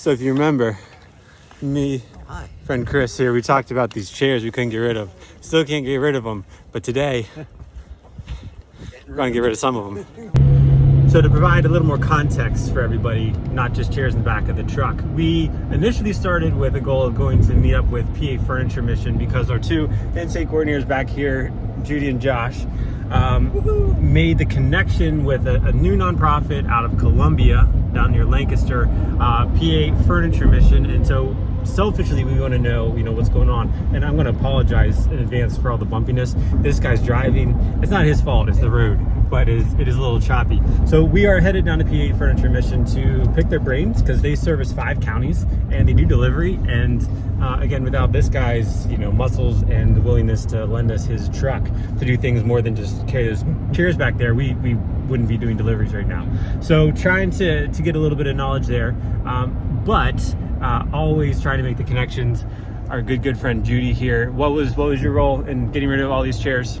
So if you remember, me, Hi. friend Chris here, we talked about these chairs we couldn't get rid of. Still can't get rid of them, but today, we're gonna get rid of some of them. So to provide a little more context for everybody, not just chairs in the back of the truck, we initially started with a goal of going to meet up with PA Furniture Mission because our two NSA coordinators back here, Judy and Josh, made the connection with a new nonprofit out of Columbia, down near Lancaster, PA Furniture Mission, and so selfishly we want to know, what's going on. And I'm going to apologize in advance for all the bumpiness. This guy's driving. It's not his fault. It's the road, but it is a little choppy. So we are headed down to PA Furniture Mission to pick their brains because they service 5 counties and they do delivery. And again, without this guy's muscles and the willingness to lend us his truck to do things more than just carry those chairs back there, we wouldn't be doing deliveries right now. So trying to get a little bit of knowledge there, but always trying to make the connections. Our good friend Judy here. What was your role in getting rid of all these chairs?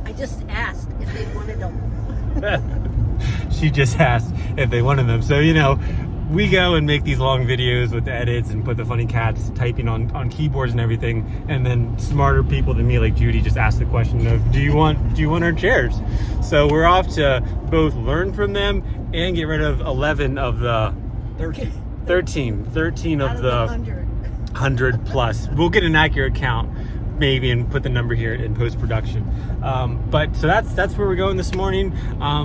I just asked if they wanted them. She just asked if they wanted them. So we go and make these long videos with the edits and put the funny cats typing on keyboards and everything, and then smarter people than me like Judy just ask the question of do you want our chairs? So we're off to both learn from them and get rid of 11 of the 13 of the 100 plus. We'll get an accurate count maybe and put the number here in post-production. But so that's where we're going this morning. A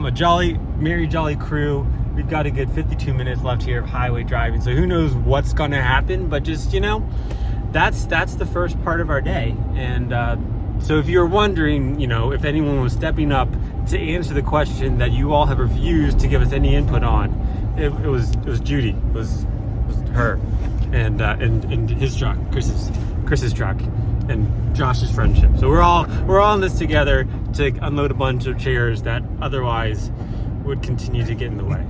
merry jolly crew. We've got a good 52 minutes left here of highway driving, so who knows what's gonna happen, but just that's the first part of our day. And so if you're wondering if anyone was stepping up to answer the question that you all have refused to give us any input on, it was Judy. It was her and his truck, Chris's truck, and Josh's friendship. So we're all in this together to unload a bunch of chairs that otherwise would continue to get in the way.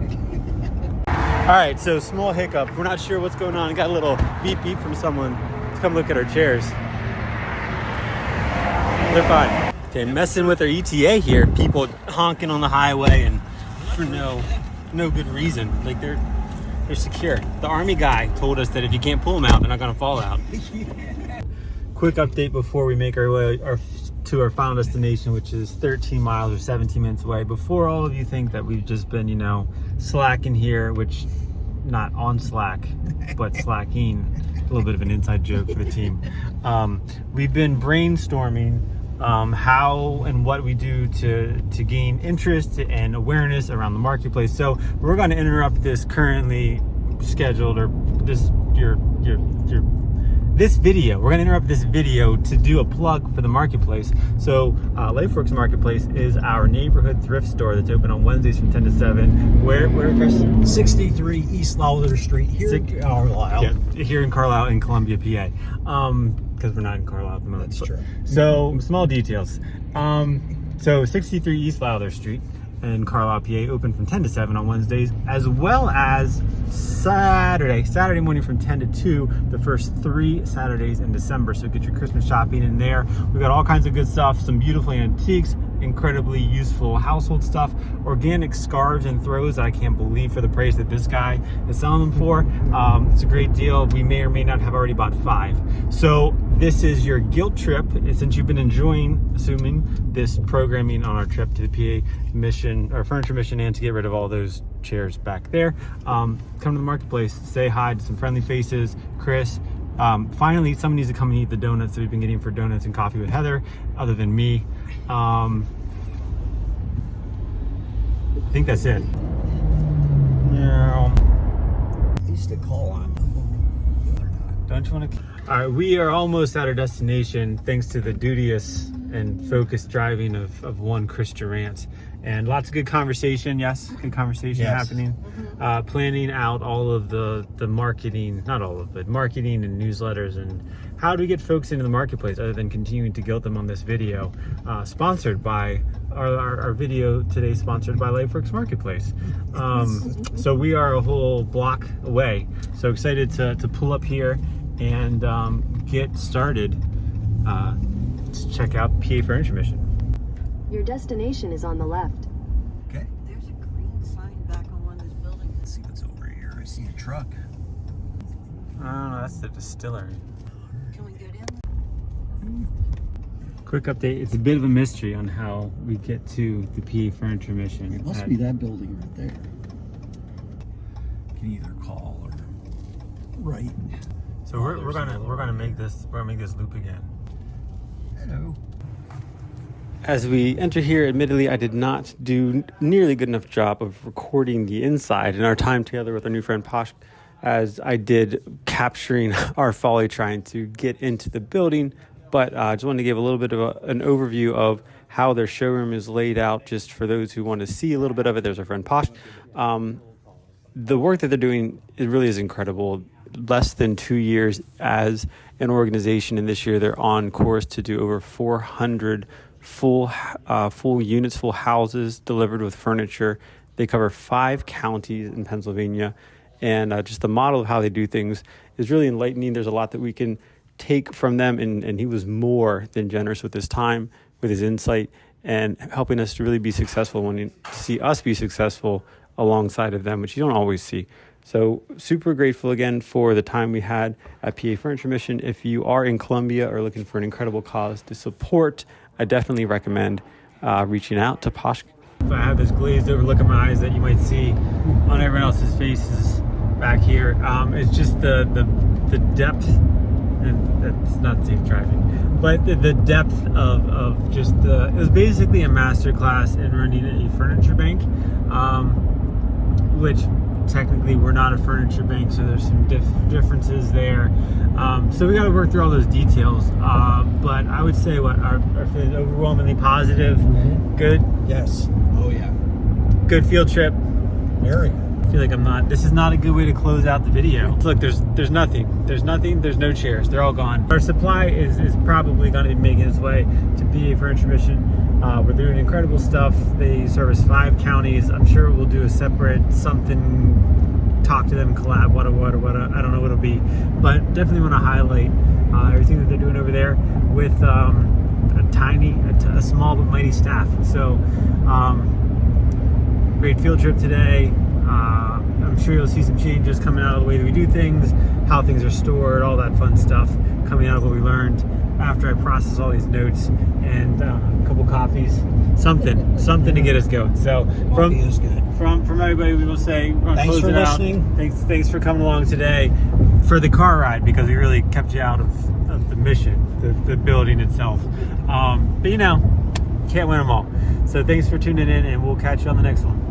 All right, so small hiccup. We're not sure what's going on. I got a little beep from someone to come look at our chairs. They're fine. Okay, messing with our ETA here. People honking on the highway and for no good reason. Like they're secure. The army guy told us that if you can't pull them out, they're not gonna fall out. Quick update before we make our way to our final destination, which is 13 miles or 17 minutes away. Before all of you think that we've just been, slacking here, which not on slack, but slacking, a little bit of an inside joke for the team. We've been brainstorming how and what we do to gain interest and awareness around the marketplace. So we're going to interrupt this currently scheduled, or this video. We're going to interrupt this video to do a plug for the marketplace. So LifeWorks Marketplace is our neighborhood thrift store that's open on Wednesdays from 10 to 7. Where Chris? 63 East Lawler Street here in Carlisle. Yeah, here in Carlisle in Columbia, PA. Because we're not in Carlisle at the moment. That's true. So small details. So 63 East Lawler Street in Carlisle, PA, open from 10 to 7 on Wednesdays, as well as Saturday morning from 10 to 2, the first 3 Saturdays in December. So get your Christmas shopping in there. We've got all kinds of good stuff, some beautiful antiques, incredibly useful household stuff, organic scarves and throws that I can't believe for the price that this guy is selling them for. It's a great deal. We may or may not have already bought 5. So this is your guilt trip, since you've been enjoying, assuming, this programming on our trip to the PA Mission, or Furniture Mission, and to get rid of all those chairs back there. Come to the marketplace, say hi to some friendly faces. Chris, finally someone needs to come and eat the donuts that we've been getting for Donuts and Coffee with Heather, other than me. I think that's it. Yeah. I used to call on them. Don't you want to? All right, we are almost at our destination thanks to the duteous and focused driving of one Chris Durant. And lots of good conversation. Yes, good conversation happening. Planning out all of the marketing, not all of it, marketing and newsletters, and how do we get folks into the marketplace other than continuing to guilt them on this video. Sponsored by our video today, sponsored by LifeWorks Marketplace. So we are a whole block away. So excited to pull up here and get started to check out PA Furniture Mission. Your destination is on the left. Okay. There's a green sign back on one of those buildings. Let's see what's over here. I see a truck. don't know, that's the distillery. Can we go down? Quick update, it's a bit of a mystery on how we get to the PA Furniture Mission. It must be that building right there. You can either call or right. So we're gonna make this loop again. Hello. As we enter here, admittedly, I did not do nearly good enough job of recording the inside in our time together with our new friend Posh, as I did capturing our folly trying to get into the building. But I just wanted to give a little bit of an overview of how their showroom is laid out, just for those who want to see a little bit of it. There's our friend Posh. The work that they're doing, it really is incredible. Less than 2 years as an organization, and this year they're on course to do over 400 full units, full houses delivered with furniture. They cover 5 counties in Pennsylvania, and just the model of how they do things is really enlightening. There's a lot that we can take from them, and he was more than generous with his time, with his insight, and helping us to really be successful, when you see us be successful alongside of them, which you don't always see. So super grateful again for the time we had at PA Furniture Mission. If you are in Columbia or looking for an incredible cause to support, I definitely recommend reaching out to Posh. If I have this glazed over look in my eyes that you might see on everyone else's faces back here, it's just the depth, and that's not safe driving, but the depth of just it was basically a masterclass in running a furniture bank, which technically we're not a furniture bank, so there's some differences there. So we got to work through all those details. But I would say our feeling is overwhelmingly positive. Mm-hmm. Good. Yes. Oh yeah. Good field trip. Very. I feel like this is not a good way to close out the video. Look, there's nothing. There's no chairs. They're all gone. Our supply is probably going to be making its way to PA Furniture Mission. We're doing incredible stuff. They service 5 counties. I'm sure we'll do a separate something, talk to them, collab, what, I don't know what it'll be. But definitely want to highlight everything that they're doing over there with a small but mighty staff. So great field trip today. I'm sure you'll see some changes coming out of the way that we do things, how things are stored, all that fun stuff coming out of what we learned after I process all these notes, and a couple coffees, something to get us going. So from everybody, we will say we're going to close it out. Thanks for coming along today for the car ride, because we really kept you out of the mission, the building itself. But can't win them all. So thanks for tuning in, and we'll catch you on the next one.